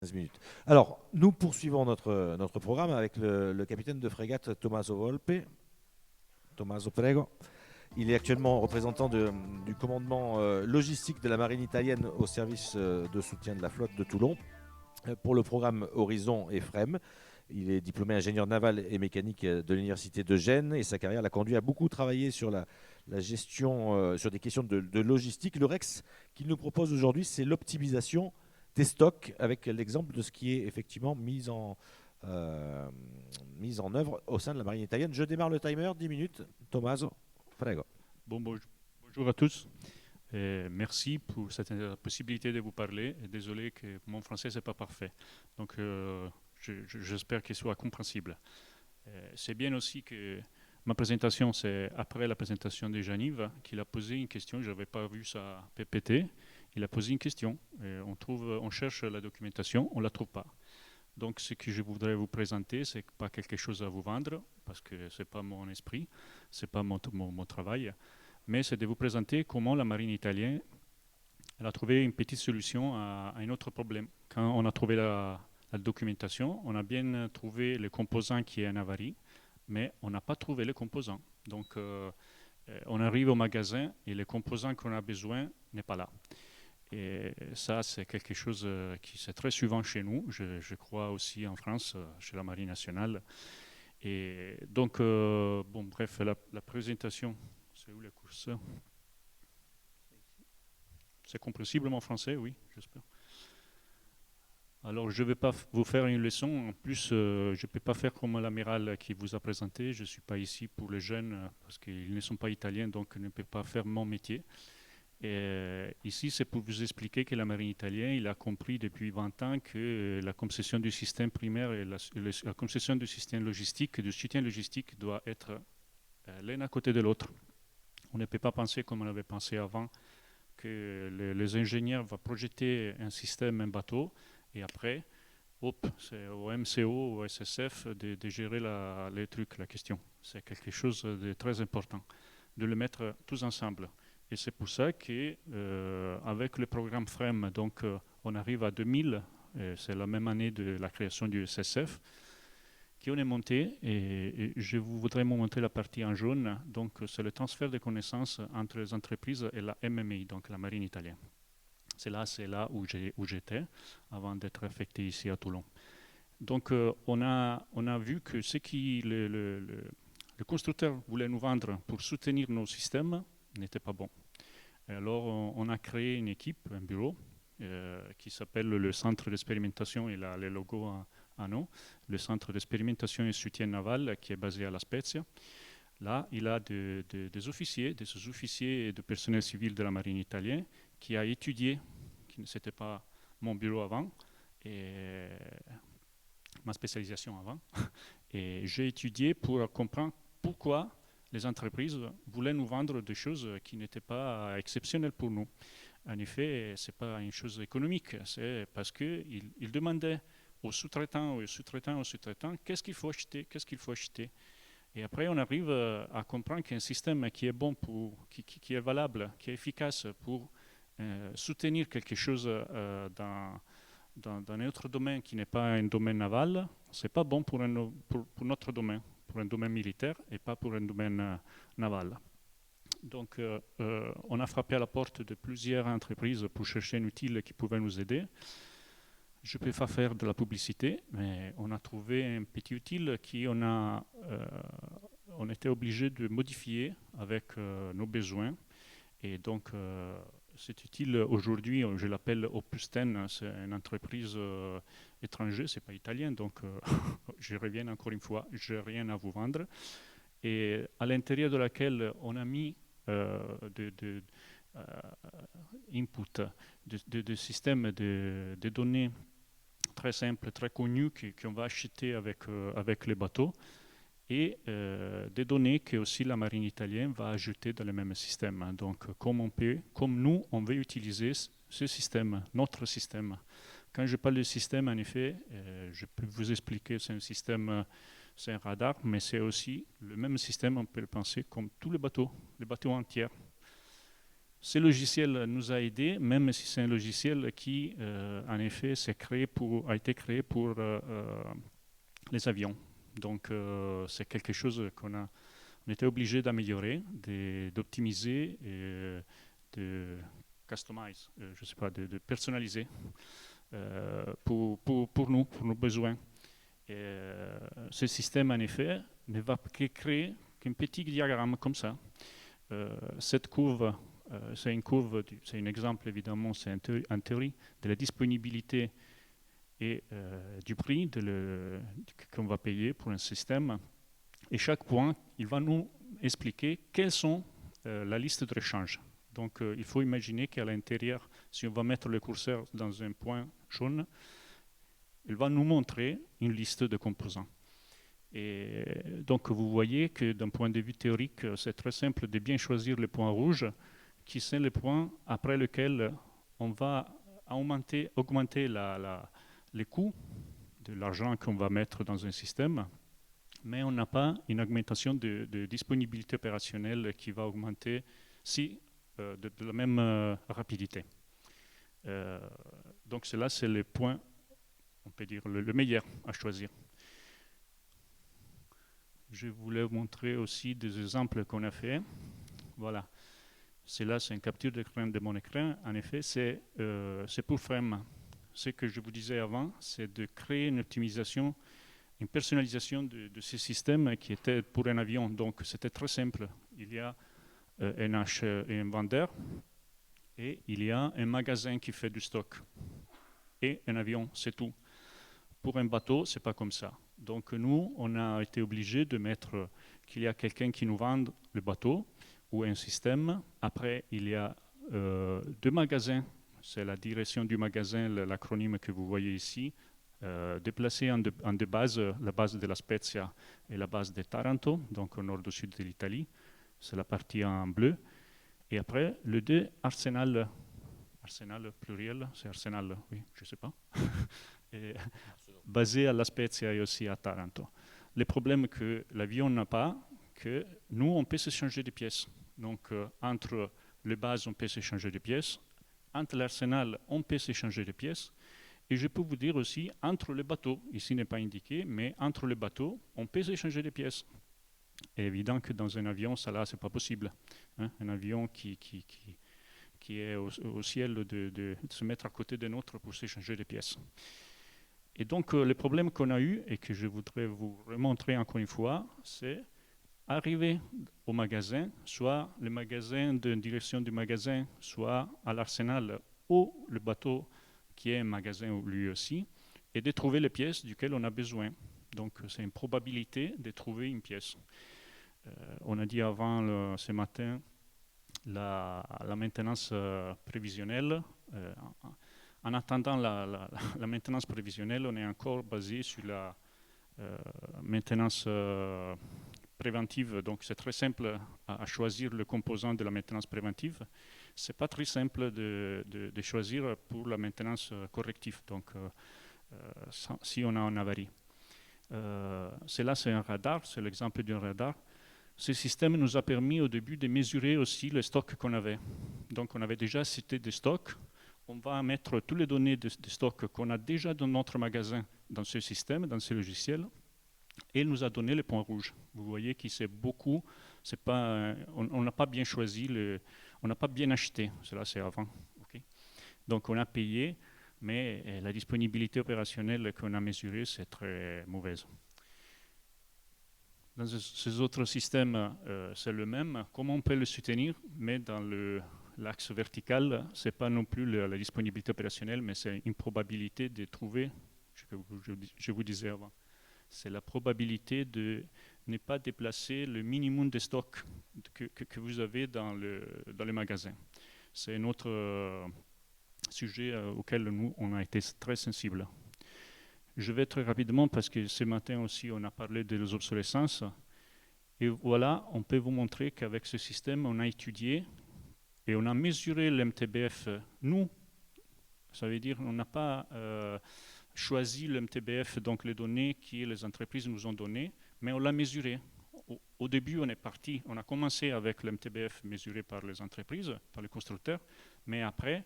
15 minutes. Alors, nous poursuivons notre programme avec le capitaine de frégate Tommaso Volpe. Tommaso, prego. Il est actuellement représentant du commandement logistique de la marine italienne au service de soutien de la flotte de Toulon pour le programme Horizon et FREM. Il est diplômé ingénieur naval et mécanique de l'université de Gênes et sa carrière l'a conduit à beaucoup travailler sur la gestion, sur des questions de logistique. Le REX qu'il nous propose aujourd'hui, c'est l'optimisation des stocks avec l'exemple de ce qui est effectivement mise en œuvre au sein de la marine italienne. Je démarre le timer, 10 minutes. Tommaso, prego. Bonjour à tous. Merci pour cette possibilité de vous parler. Et désolé que mon français n'est pas parfait. Donc, j'espère qu'il soit compréhensible. C'est bien aussi que ma présentation, c'est après la présentation de Janive, qu'il a posé une question. Je n'avais pas vu sa PPT. Il a posé une question. On cherche la documentation, on ne la trouve pas. Donc, ce que je voudrais vous présenter, ce n'est pas quelque chose à vous vendre, parce que ce n'est pas mon esprit, ce n'est pas mon travail, mais c'est de vous présenter comment la marine italienne elle a trouvé une petite solution à un autre problème. Quand on a trouvé la documentation, on a bien trouvé le composant qui est en avarie, mais on n'a pas trouvé le composant. Donc, on arrive au magasin et le composant qu'on a besoin n'est pas là. Et ça, c'est quelque chose qui c'est très souvent chez nous, je crois aussi en France, chez la Marine nationale. Et donc, bon, bref, la présentation, c'est où le curseur? C'est compréhensible en français, oui, j'espère. Alors, je ne vais pas vous faire une leçon. En plus, je ne peux pas faire comme l'amiral qui vous a présenté. Je ne suis pas ici pour les jeunes parce qu'ils ne sont pas italiens, donc je ne peux pas faire mon métier. Et ici, c'est pour vous expliquer que la marine italienne, il a compris depuis 20 ans que la conception du système primaire et la conception du système logistique, du soutien logistique doit être l'un à côté de l'autre. On ne peut pas penser comme on avait pensé avant, que les ingénieurs vont projeter un système, un bateau, et après, hop, c'est au MCO, au SSF de gérer les trucs, la question. C'est quelque chose de très important, de le mettre tous ensemble. Et c'est pour ça qu'avec le programme FREM, donc, on arrive à 2000, c'est la même année de la création du SSF, qui on est monté, et je voudrais vous montrer la partie en jaune. Donc, c'est le transfert de connaissances entre les entreprises et la MMI, donc la marine italienne. C'est là où j'étais avant d'être affecté ici à Toulon. Donc, on a vu que ce qui le constructeur voulait nous vendre pour soutenir nos systèmes n'était pas bon. Et alors, on a créé une équipe, un bureau, qui s'appelle le Centre d'expérimentation, il a le logo à nous, le Centre d'expérimentation et soutien naval qui est basé à La Spezia. Là, il a des officiers, des sous-officiers et du personnel civil de la marine italienne qui a étudié, qui ne c'était pas mon bureau avant, et ma spécialisation avant, et j'ai étudié pour comprendre pourquoi les entreprises voulaient nous vendre des choses qui n'étaient pas exceptionnelles pour nous. En effet, ce n'est pas une chose économique, c'est parce qu'ils demandaient aux sous-traitants, qu'est-ce qu'il faut acheter, qu'est-ce qu'il faut acheter. Et après, on arrive à comprendre qu'un système qui est bon, qui est valable, qui est efficace pour soutenir quelque chose dans un autre domaine qui n'est pas un domaine naval, ce n'est pas bon pour notre domaine, pour un domaine militaire et pas pour un domaine naval. Donc, on a frappé à la porte de plusieurs entreprises pour chercher un outil qui pouvait nous aider. Je ne peux pas faire de la publicité, mais on a trouvé un petit outil on était obligé de modifier avec nos besoins. Et donc, cet outil, aujourd'hui, je l'appelle Opus 10, c'est une entreprise étrangère, ce n'est pas italien, donc je reviens encore une fois, je n'ai rien à vous vendre. Et à l'intérieur de laquelle on a mis input, de systèmes de données très simples, très connus qu'on va acheter avec les bateaux et des données que aussi la marine italienne va ajouter dans le même système. Donc, comme nous, on veut utiliser ce système, notre système. Quand je parle de système, en effet, je peux vous expliquer, c'est un système, c'est un radar, mais c'est aussi le même système, on peut le penser comme tous les bateaux entiers. Ce logiciel nous a aidés, même si c'est un logiciel qui, en effet, a été créé pour les avions. Donc, c'est quelque chose on était obligé d'améliorer, d'optimiser et de customize, je sais pas, de personnaliser pour nous, pour nos besoins. Et, ce système, en effet, ne va créer qu'un petit diagramme comme ça. Cette courbe, c'est une courbe, c'est un exemple évidemment, c'est en théorie, de la disponibilité et du prix qu'on va payer pour un système. Et chaque point, il va nous expliquer quelles sont la liste de rechange. Donc il faut imaginer qu'à l'intérieur, si on va mettre le curseur dans un point jaune, il va nous montrer une liste de composants. Et donc vous voyez que d'un point de vue théorique, c'est très simple de bien choisir le point rouge, qui sont les points après lesquels on va augmenter les coûts de l'argent qu'on va mettre dans un système, mais on n'a pas une augmentation de disponibilité opérationnelle qui va augmenter de la même rapidité. Donc cela, c'est le point, on peut dire, le meilleur à choisir. Je voulais vous montrer aussi des exemples qu'on a fait. Voilà. Cela, c'est une capture d'écran de mon écran. En effet, c'est pour Frame. Ce que je vous disais avant, c'est de créer une optimisation, une personnalisation de ces systèmes qui étaient pour un avion. Donc, c'était très simple. Il y a un vendeur et il y a un magasin qui fait du stock. Et un avion, c'est tout. Pour un bateau, c'est pas comme ça. Donc nous, on a été obligé de mettre qu'il y a quelqu'un qui nous vend le bateau ou un système. Après, il y a deux magasins. C'est la direction du magasin, l'acronyme que vous voyez ici, déplacé en deux bases, la base de la Spezia et la base de Taranto, donc au nord au sud de l'Italie. C'est la partie en bleu. Et après, le deux Arsenal pluriel, c'est Arsenal, oui, je ne sais pas. Et basé à La Spezia et aussi à Taranto. Le problème que l'avion n'a pas, que nous, on peut s'échanger des pièces. Donc, entre les bases, on peut s'échanger des pièces. Entre l'arsenal, on peut s'échanger des pièces. Et je peux vous dire aussi, entre les bateaux, ici n'est pas indiqué, mais entre les bateaux, on peut s'échanger des pièces. Et évident que dans un avion, ça là, c'est pas possible. Hein? Un avion qui est au ciel de se mettre à côté d'un autre pour s'échanger des pièces. Et donc, le problème qu'on a eu, et que je voudrais vous remontrer encore une fois, c'est arriver au magasin, soit le magasin d'une direction du magasin, soit à l'arsenal ou le bateau qui est un magasin lui aussi, et de trouver les pièces duquel on a besoin. Donc, c'est une probabilité de trouver une pièce. On a dit avant ce matin la maintenance prévisionnelle. En attendant la maintenance prévisionnelle, on est encore basé sur la maintenance préventive. Donc c'est très simple à choisir le composant de la maintenance préventive. C'est pas très simple de choisir pour la maintenance corrective. Donc si on a une avarie. Cela c'est un radar, c'est l'exemple d'un radar. Ce système nous a permis au début de mesurer aussi le stock qu'on avait. Donc on avait déjà cité des stocks. On va mettre toutes les données de stock qu'on a déjà dans notre magasin dans ce système, dans ce logiciel, et il nous a donné les points rouges. Vous voyez que c'est beaucoup, on n'a pas bien choisi, on n'a pas bien acheté, cela c'est avant. Okay. Donc on a payé, mais la disponibilité opérationnelle qu'on a mesurée, c'est très mauvaise. Dans ces autres systèmes, c'est le même. Comment on peut le soutenir, mais dans l'axe vertical, ce n'est pas non plus la disponibilité opérationnelle, mais c'est une probabilité de trouver, je vous disais avant, c'est la probabilité de ne pas déplacer le minimum de stock que vous avez dans le magasin. C'est un autre sujet auquel nous, on a été très sensibles. Je vais très rapidement parce que ce matin aussi, on a parlé des obsolescences. Et voilà, on peut vous montrer qu'avec ce système, on a étudié et on a mesuré l'MTBF. Nous, ça veut dire on n'a pas choisi l'MTBF, donc les données que les entreprises nous ont données, mais on l'a mesuré. au début, on a commencé avec le MTBF mesuré par les entreprises, par les constructeurs, mais après,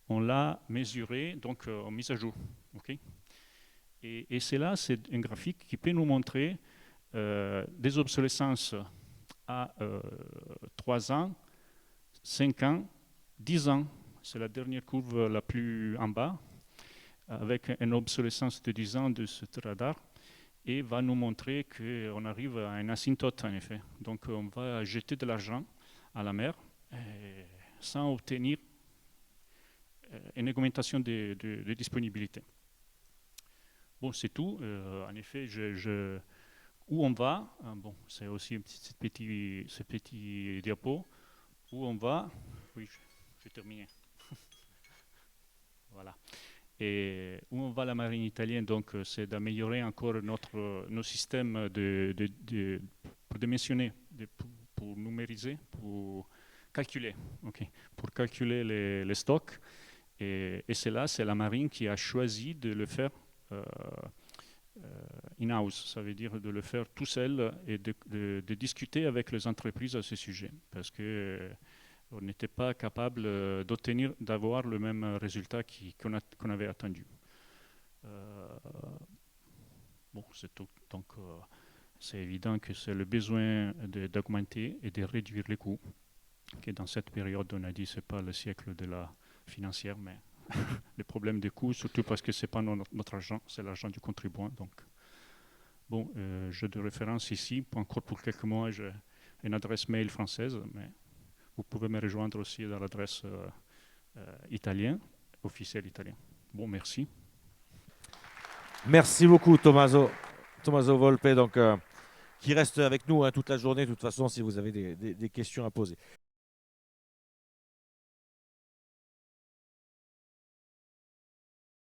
on l'a mesuré donc en mise à jour. Okay, et c'est là, c'est un graphique qui peut nous montrer des obsolescences à 3 ans, 5 ans, 10 ans. C'est la dernière courbe la plus en bas, avec une obsolescence de 10 ans de ce radar, et va nous montrer qu'on arrive à une asymptote en effet. Donc on va jeter de l'argent à la mer sans obtenir une augmentation de disponibilité. Bon, c'est tout. En effet, où on va, bon, c'est aussi ce petit diapo, où on va, oui, je vais terminer. Voilà. Et où on va la marine italienne, donc c'est d'améliorer encore nos systèmes pour dimensionner, pour numériser, pour calculer, okay, pour calculer les stocks. Et c'est là, c'est la marine qui a choisi de le faire in-house, ça veut dire de le faire tout seul et de discuter avec les entreprises à ce sujet, parce que on n'était pas capable d'avoir le même résultat qu'on avait attendu. Bon, c'est tout. Donc, c'est évident que c'est le besoin d'augmenter et de réduire les coûts. Okay, dans cette période, on a dit que ce n'est pas le siècle de la financière, mais les problèmes des coûts, surtout parce que ce n'est pas notre argent, c'est l'argent du contribuant. Donc, bon, je de référence ici, encore pour quelques mois, j'ai une adresse mail française, mais vous pouvez me rejoindre aussi dans l'adresse italienne, officielle italien. Bon, merci. Merci beaucoup, Tommaso Volpe, donc, qui reste avec nous toute la journée, de toute façon, si vous avez des questions à poser.